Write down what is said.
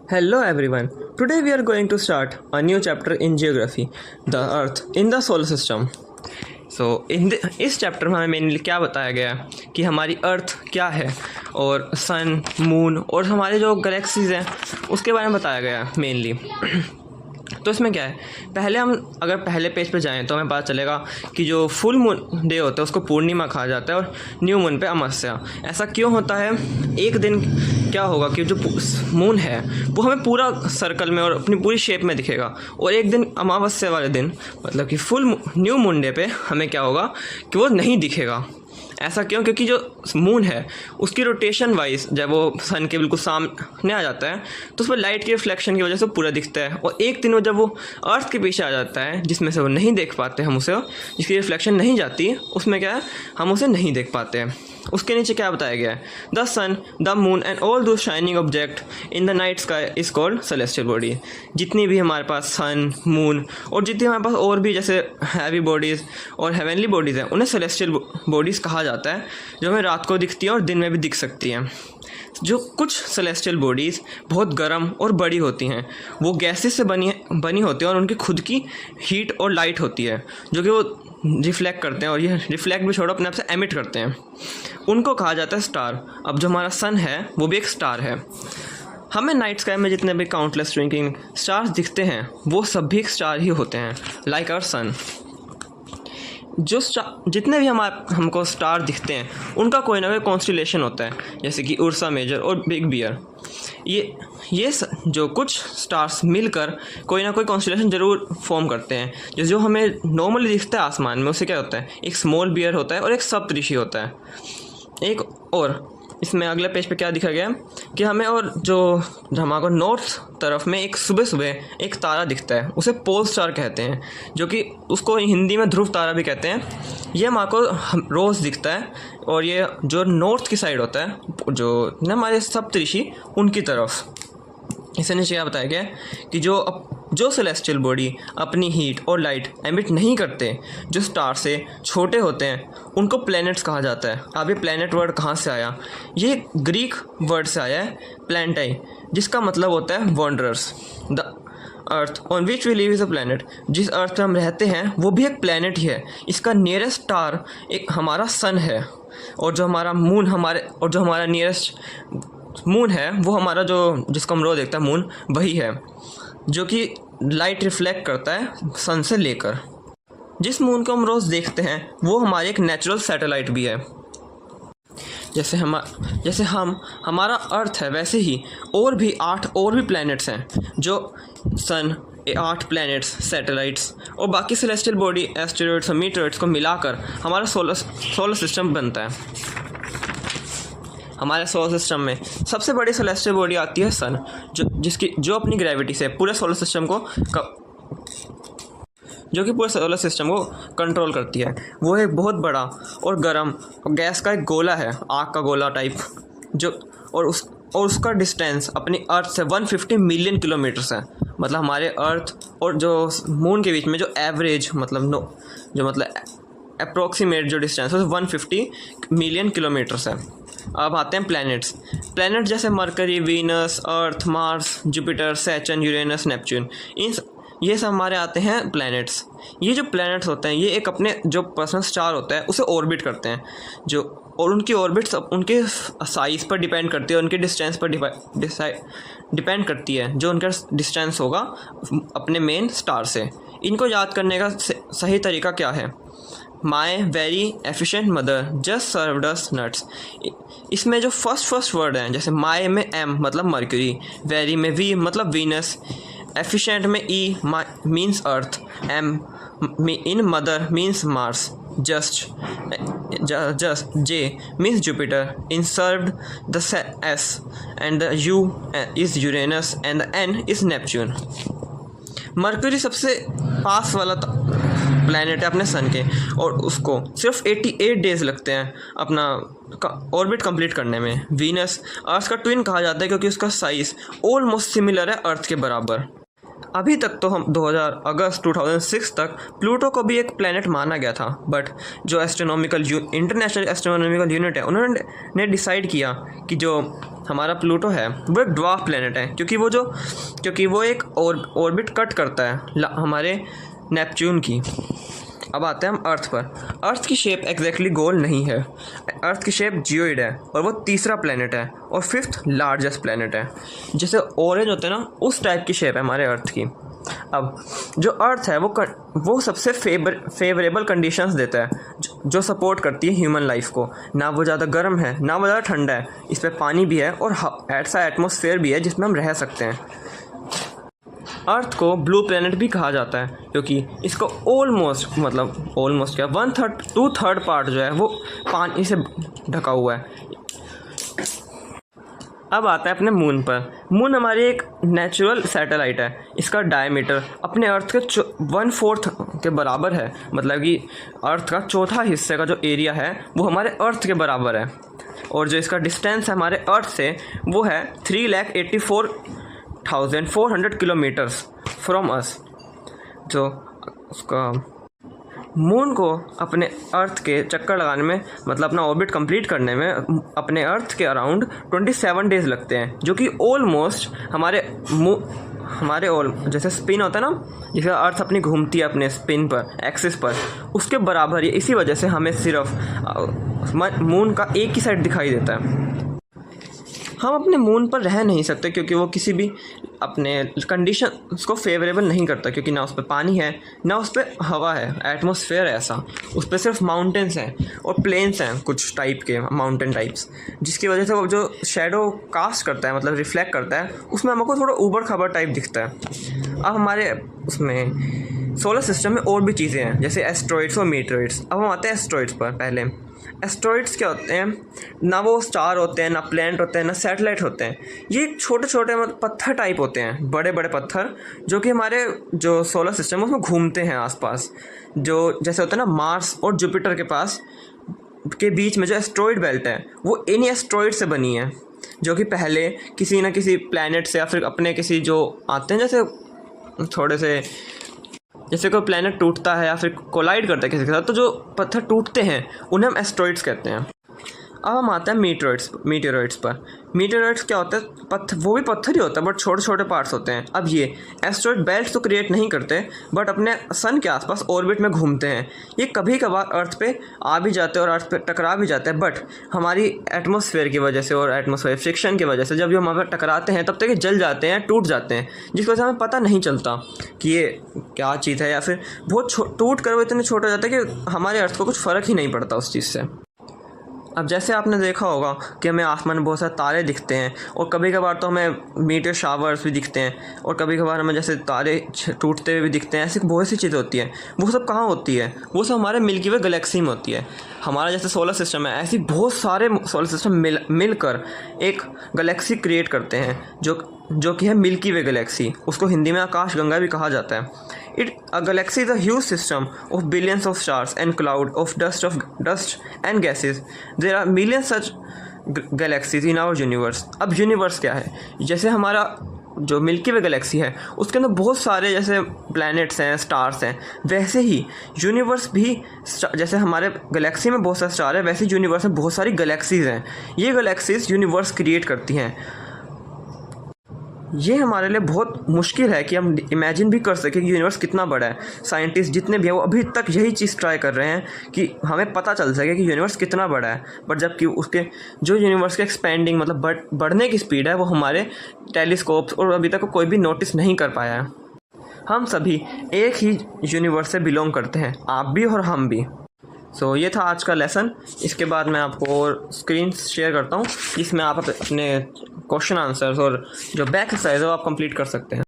Hello everyone. Today we are going to start a new chapter in geography, the Earth in the solar system. इस chapter में हमें mainly क्या बताया गया है कि हमारी अर्थ क्या है और सन, मून और हमारे जो गैलेक्सीज हैं उसके बारे में बताया गया है मेनली। तो इसमें क्या है, पहले हम अगर पहले पेज पे जाएं तो हमें पता चलेगा कि जो फुल मून डे होता है उसको पूर्णिमा कहा जाता है और न्यू मून पे अमावस्या। ऐसा क्यों होता है? एक दिन क्या होगा कि जो मून है वो हमें पूरा सर्कल में और अपनी पूरी शेप में दिखेगा, और एक दिन अमावस्या वाले दिन मतलब कि फुल न्यू मून डे पे हमें क्या होगा कि वो नहीं दिखेगा। ऐसा क्यों? क्योंकि जो मून है उसकी रोटेशन वाइज जब वो सन के बिल्कुल सामने आ जाता है तो उस पर लाइट के रिफ्लेक्शन की वजह से पूरा दिखता है, और एक दिन वो जब वो अर्थ के पीछे आ जाता है जिसमें से वो नहीं देख पाते हम उसे, जिसकी रिफ्लेक्शन नहीं जाती, उसमें क्या है हम उसे नहीं देख पाते हैं। उसके नीचे क्या बताया गया है? The sun, the moon and all those shining object in the night sky is called celestial body. जितनी भी हमारे पास सन, मून और जितनी हमारे पास और भी जैसे हैवी बॉडीज़ और हेवनली बॉडीज़ हैं उन्हें सेलेस्टियल बॉडीज़ कहा जाता है, जो हमें रात को दिखती हैं और दिन में भी दिख सकती हैं। जो कुछ सेलेस्टियल बॉडीज़ बहुत गर्म और बड़ी होती हैं, वो गैसेस से बनी होती हैं और उनकी खुद की हीट और लाइट होती है जो कि वो रिफ्लेक्ट करते हैं, और ये रिफ्लेक्ट भी छोड़ो अपने आप से एमिट करते हैं। उनको कहा जाता है स्टार। अब जो हमारा सन है वो भी एक स्टार है। हमें नाइट स्काई में जितने भी काउंटलेस ट्विंकलिंग स्टार्स दिखते हैं वो सब भी एक स्टार ही होते हैं, लाइक आवर सन। जितने भी हमको स्टार दिखते हैं उनका कोई ना कोई कॉन्स्टिलेशन होता है, जैसे कि उर्सा मेजर और बिग बियर। ये जो कुछ स्टार्स मिलकर कोई ना कोई कॉन्स्टिलेशन ज़रूर फॉर्म करते हैं। जैसे जो हमें नॉर्मली दिखता है आसमान में उसे क्या होता है, एक स्मॉल बियर होता है और एक सप्तऋषि होता है। एक और इसमें अगले पेज पे क्या दिखा गया कि हमें और जो हमारे को नॉर्थ तरफ में एक सुबह सुबह एक तारा दिखता है, उसे पोल स्टार कहते हैं, जो कि उसको हिंदी में ध्रुव तारा भी कहते हैं। ये हमारे को रोज़ दिखता है, और ये जो नॉर्थ की साइड होता है जो ना हमारे सप्तऋषि उनकी तरफ। इससे नीचे क्या बताया गया कि जो सेलेस्टियल बॉडी अपनी हीट और लाइट एमिट नहीं करते, जो स्टार से छोटे होते हैं, उनको प्लैनेट्स कहा जाता है। अब ये प्लैनेट वर्ड कहाँ से आया? ये ग्रीक वर्ड से आया है, प्लैनेटाई, जिसका मतलब होता है wanderers. The earth on which we live is a planet. जिस अर्थ पर हम रहते हैं वो भी एक प्लैनेट ही है। इसका नियरेस्ट स्टार एक हमारा सन है, और जो हमारा मून जो हमारा नियरेस्ट मून है वो हमारा जिसको हम रोज़ देखते हैं मून वही है, जो कि लाइट रिफ्लेक्ट करता है सन से लेकर। जिस मून को हम रोज़ देखते हैं वो हमारे एक नेचुरल सैटेलाइट भी है। जैसे हमारा अर्थ है, वैसे ही और भी 8 और भी प्लैनेट्स हैं, जो सन, 8 प्लैनेट्स, सैटेलाइट्स और बाकी सेलेस्टियल बॉडी, एस्टेरॉइड्स और मीटरॉइड्स को मिलाकर हमारा सोलर सिस्टम बनता है। हमारे सोलर सिस्टम में सबसे बड़ी सेलेस्टियल बॉडी आती है सन, जो अपनी ग्रेविटी से पूरे सोलर सिस्टम को कंट्रोल करती है। वो एक बहुत बड़ा और गर्म गैस का एक गोला है, आग का गोला टाइप, उसका डिस्टेंस अपनी अर्थ से 150 मिलियन किलोमीटर्स है। मतलब हमारे अर्थ और जो मून के बीच में जो एवरेज मतलब अप्रोक्सीमेट जो डिस्टेंस है 150 मिलियन किलोमीटर्स है। अब आते हैं प्लैनेट जैसे Mercury, Venus, Earth, Mars, Jupiter, Saturn, Uranus, Neptune, ये सब हमारे आते हैं प्लैनेट्स। ये जो प्लैनेट्स होते हैं ये एक अपने जो पर्सनल स्टार होता है उसे ऑर्बिट करते हैं, और उनकी ऑर्बिट्स उनके साइज़ पर डिपेंड करती है, उनके डिस्टेंस पर डिपेंड करती है, जो उनका डिस्टेंस होगा अपने मेन स्टार से। इनको याद करने का सही तरीका क्या है? My very efficient mother just served us nuts. इसमें जो फर्स्ट वर्ड हैं, जैसे माई में एम मतलब मर्क्यूरी, वेरी में वी मतलब वीनस, एफिशिएंट में E means earth, M in mother means Mars, just J means Jupiter, in served the S and the U is Uranus and the N is Neptune. Mercury सबसे पास वाला planet है अपने सन के, और उसको सिर्फ 88 डेज़ लगते हैं अपना ऑर्बिट कंप्लीट करने में। वीनस अर्थ का ट्विन कहा जाता है क्योंकि उसका साइज़ ऑलमोस्ट सिमिलर है अर्थ के बराबर। अभी तक तो हम 2000 अगस्त 2006 तक प्लूटो को भी एक प्लैनेट माना गया था, बट जो इंटरनेशनल एस्ट्रोनॉमिकल यूनिट है उन्होंने डिसाइड किया कि जो हमारा प्लूटो है वो एक ड्वार्फ प्लैनेट है, क्योंकि वो एक ऑर्बिट कट करता है हमारे नेपच्यून की। अब आते हैं हम अर्थ पर। अर्थ की शेप एग्जैक्टली गोल नहीं है, अर्थ की शेप जियोइड है और वो तीसरा प्लैनेट है और 5th लार्जेस्ट प्लैनेट है। जैसे ऑरेंज होते हैं ना, उस टाइप की शेप है हमारे अर्थ की। अब जो अर्थ है वो सबसे फेवरेबल कंडीशंस देता है जो सपोर्ट करती है ह्यूमन लाइफ को। ना वो ज़्यादा गर्म है ना वो ज़्यादा ठंडा है, इस पर पानी भी है और ऐसा एटमॉस्फेयर भी है जिसमें हम रह सकते हैं। अर्थ को ब्लू प्लैनेट भी कहा जाता है क्योंकि इसको ऑलमोस्ट क्या 1/3 पार्ट जो है वो पानी से ढका हुआ है। अब आता है अपने मून पर। मून हमारी एक नेचुरल सैटेलाइट है। इसका डायमीटर अपने अर्थ के 1/4 के बराबर है, मतलब कि अर्थ का चौथा हिस्से का जो एरिया है वो हमारे अर्थ के बराबर है। और जो इसका डिस्टेंस है हमारे अर्थ से वो है 3,84,400 किलोमीटर्स फ्रॉम अस। जो उसका मून को अपने अर्थ के चक्कर लगाने में, मतलब अपना ऑर्बिट कंप्लीट करने में अपने अर्थ के अराउंड 27 डेज लगते हैं, जो कि ऑलमोस्ट जैसे स्पिन होता है ना, जिसे अर्थ अपनी घूमती है अपने स्पिन पर, एक्सिस पर, उसके बराबर है। इसी वजह से हमें सिर्फ मून का एक ही साइड दिखाई देता है। हम अपने मून पर रह नहीं सकते क्योंकि वो किसी भी अपने कंडीशन उसको फेवरेबल नहीं करता, क्योंकि ना उस पर पानी है ना उस पर हवा है, एटमॉस्फेयर है ऐसा। उस पर सिर्फ माउंटेन्स हैं और प्लेन्स हैं, कुछ टाइप के माउंटेन टाइप्स, जिसकी वजह से वो जो शेडो कास्ट करता है, मतलब रिफ्लेक्ट करता है, उसमें हमको थोड़ा ऊबड़ खाबड़ टाइप दिखता है। अब हमारे उसमें सोलर सिस्टम में और भी चीज़ें हैं, जैसे एस्ट्रॉइड्स और मीटरॉइड्स। अब हम आते हैं एस्ट्रॉइड्स पर। पहले एस्ट्रॉइड्स क्या होते हैं? ना वो स्टार होते हैं, ना प्लैनेट होते हैं, ना सैटेलाइट होते हैं। ये छोटे छोटे पत्थर टाइप होते हैं, बड़े बड़े पत्थर, जो कि हमारे जो सोलर सिस्टम है उसमें घूमते हैं आसपास। जो जैसे होता है ना, मार्स और जुपिटर के पास के बीच में जो एस्ट्रॉइड बेल्ट है वो इन्हीं एस्ट्रॉइड से बनी है, जो कि पहले किसी न किसी प्लैनेट से या फिर अपने किसी जो आते हैं, जैसे कोई प्लैनेट टूटता है या फिर कोलाइड करता है किसी के साथ, तो जो पत्थर टूटते हैं उन्हें हम एस्ट्रॉइड्स कहते हैं। अब हम आते हैं मीटेरॉइड्स पर। मीटेरॉइड्स क्या होता है? पत्थर, वो भी पत्थर ही होता है बट छोटे छोटे पार्ट्स होते हैं। अब ये एस्ट्रॉइड बेल्ट तो क्रिएट नहीं करते बट अपने सन के आसपास ऑर्बिट में घूमते हैं। ये कभी कभार अर्थ पे आ भी जाते हैं और अर्थ पे टकरा भी जाते हैं, बट हमारी एटमॉस्फेयर की वजह से और एटमॉस्फेयर फ्रिक्शन की वजह से जब ये हमारे टकराते हैं तब तक ये जल जाते हैं, टूट जाते हैं, जिसकी वजह से हमें पता नहीं चलता कि ये क्या चीज़ है, या फिर बहुत टूट कर वो इतने छोटे हो जाते हैं कि हमारे अर्थ को कुछ फ़र्क ही नहीं पड़ता उस चीज़ से। अब जैसे आपने देखा होगा कि हमें आसमान में बहुत सारे तारे दिखते हैं और कभी कभार तो हमें मीटर शावर्स भी दिखते हैं और कभी कभार हमें जैसे तारे टूटते हुए भी दिखते हैं। ऐसी बहुत सी चीज़ें होती हैं। वो सब कहाँ होती है? वो सब हमारे मिल्की वे गैलेक्सी में होती है। हमारा जैसे सोलर सिस्टम है, ऐसी बहुत सारे सोलर सिस्टम मिलकर एक गैलेक्सी क्रिएट करते हैं जो कि है मिल्की वे गैलेक्सी। उसको हिंदी में आकाश गंगा भी कहा जाता है। A galaxy is a huge system of billions of stars and cloud of dust and gases. There are millions such galaxies in our universe. अब यूनिवर्स क्या है? जैसे हमारा जो मिल्की वे गैलेक्सी है उसके अंदर बहुत सारे जैसे प्लैनेट्स हैं, स्टार्स हैं, वैसे ही यूनिवर्स भी, जैसे हमारे गैलेक्सी में बहुत सारे स्टार हैं वैसे यूनिवर्स में बहुत सारी गैलेक्सीज़ हैं। ये गैलेक्सीज़ यूनिवर्स क्रिएट करती हैं। ये हमारे लिए बहुत मुश्किल है कि हम इमेजिन भी कर सकें कि यूनिवर्स कितना बड़ा है। साइंटिस्ट जितने भी हैं वो अभी तक यही चीज़ ट्राई कर रहे हैं कि हमें पता चल सके कि यूनिवर्स कितना बड़ा है, बट जबकि उसके जो यूनिवर्स के एक्सपेंडिंग मतलब बढ़ने की स्पीड है वो हमारे टेलीस्कोप्स और अभी तक कोई भी नोटिस नहीं कर पाया है। हम सभी एक ही यूनिवर्स से बिलोंग करते हैं, आप भी और हम भी। सो ये था आज का लेसन। इसके बाद मैं आपको और स्क्रीन शेयर करता हूँ जिसमें आप अपने क्वेश्चन आंसर्स और जो बैक एक्सरसाइज है वो आप कंप्लीट कर सकते हैं।